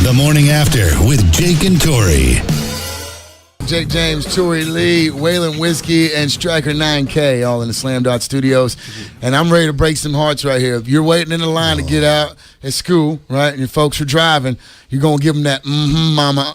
The Morning After with Jake and Tori. Jake James, Tori Lee, Waylond Whiskey, and Striker 9K all in the Slam Dot Studios. And I'm ready to break some hearts right here. If you're waiting in the line to get out at school, right, and your folks are driving, you're going to give them that mama,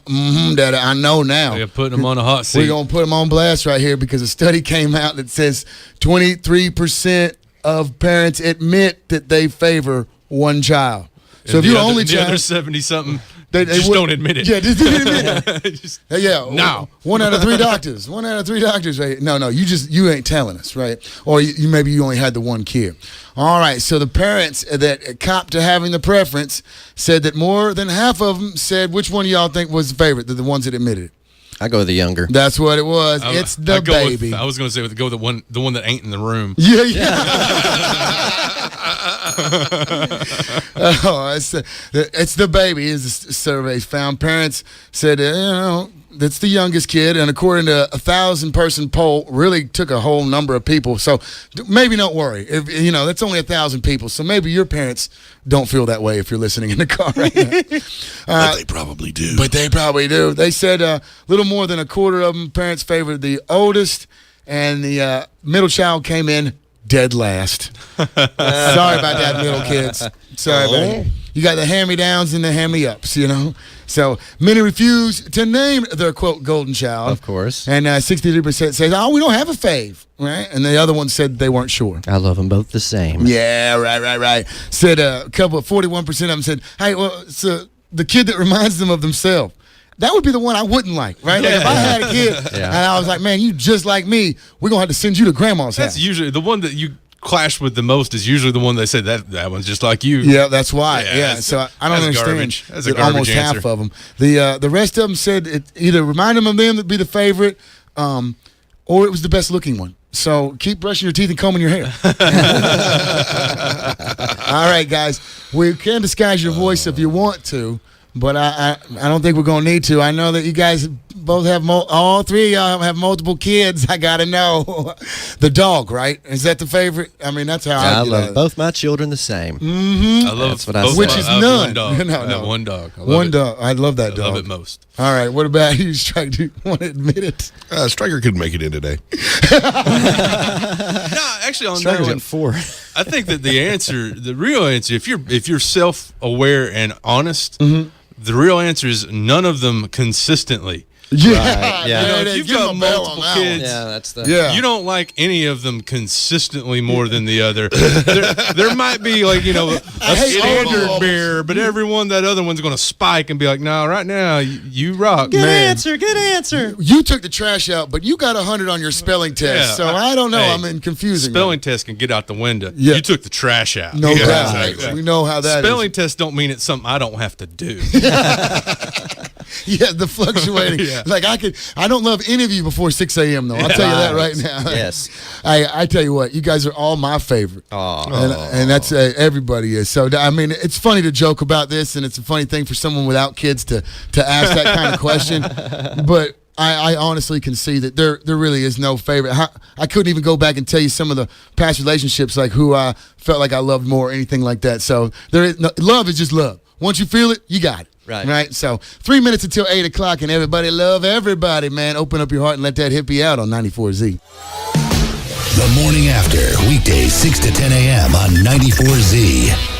daddy, I know now. We're putting them on a hot seat. We're going to put them on blast right here because a study came out that says 23% of parents admit that they favor one child. So if you're only child, the other 70-something, they just don't admit it. Yeah, just don't admit it. No. One out of three doctors. One out of three doctors. Right? No, you ain't telling us, right? Or maybe you only had the one kid. All right, so the parents that copped to having the preference said that more than half of them said, which one of y'all think was the favorite, the ones that admitted it? I go with the younger. That's what it was. It's the baby. I was going to say go with the one that ain't in the room. Yeah. It's the baby, as the surveys found. Parents said, that's the youngest kid, and according to a 1,000-person poll, really took a whole number of people. So maybe don't worry. If, that's only 1,000 people. So maybe your parents don't feel that way if you're listening in the car right now. But they probably do. They said a little more than a quarter of them parents favored the oldest, and the middle child came in dead last. Sorry about that, middle kids. Sorry about it. You got the hand-me-downs and the hand-me-ups, So many refuse to name their, quote, golden child. Of course. And 63% say, we don't have a fave, right? And the other one said they weren't sure. I love them both the same. Yeah, right. Said 41% of them said, hey, well, it's the kid that reminds them of themselves. That would be the one I wouldn't like, right? Like if I had a kid and I was like, man, you just like me, we're going to have to send you to grandma's house. That's usually the one that you clash with the most is usually the one they said that one's just like you. Yeah, that's why. Yeah, so I don't understand. Garbage. That's a that garbage almost answer. half of them. The rest of them said it either reminded them of them to be the favorite, or it was the best looking one. So keep brushing your teeth and combing your hair. All right, guys, we can disguise your voice if you want to. But I don't think we're going to need to. I know that you guys both have all three of y'all have multiple kids. I got to know. The dog, right? Is that the favorite? I mean, that's how I love both my children the same. Mm-hmm. I love that's what I say. Which is none. One dog. No. I have one dog. One dog. I love that dog. I love it most. All right. What about you, Striker? Do you want to admit it? Striker couldn't make it in today. No, actually, on that one, 4. I think that the real answer, if you're self-aware and honest, the real answer is none of them consistently. Yeah, right. Yeah. If you've got multiple kids, you don't like any of them consistently more than the other. there might be a standard bear, but every one that other one's going to spike and be like, no, right now you rock. Good answer. You took the trash out, but you got 100 on your spelling test, so I don't know. I'm in confusing. Spelling test can get out the window. Yeah. You took the trash out. No doubt. Exactly. We know how that spelling tests don't mean it's something I don't have to do. Yeah, the fluctuating. Like I don't love any of you before 6 a.m. though. I'll tell you that right now. Yes. I tell you what, you guys are all my favorite. And that's everybody is. So I mean, it's funny to joke about this, and it's a funny thing for someone without kids to ask that kind of question. But I honestly can see that there really is no favorite. I couldn't even go back and tell you some of the past relationships, like who I felt like I loved more or anything like that. So love is just love. Once you feel it, you got it. Right. So 3 minutes until 8 o'clock, and everybody love everybody, man. Open up your heart and let that hippie out on 94Z. The Morning After, weekdays 6 to 10 a.m. on 94Z.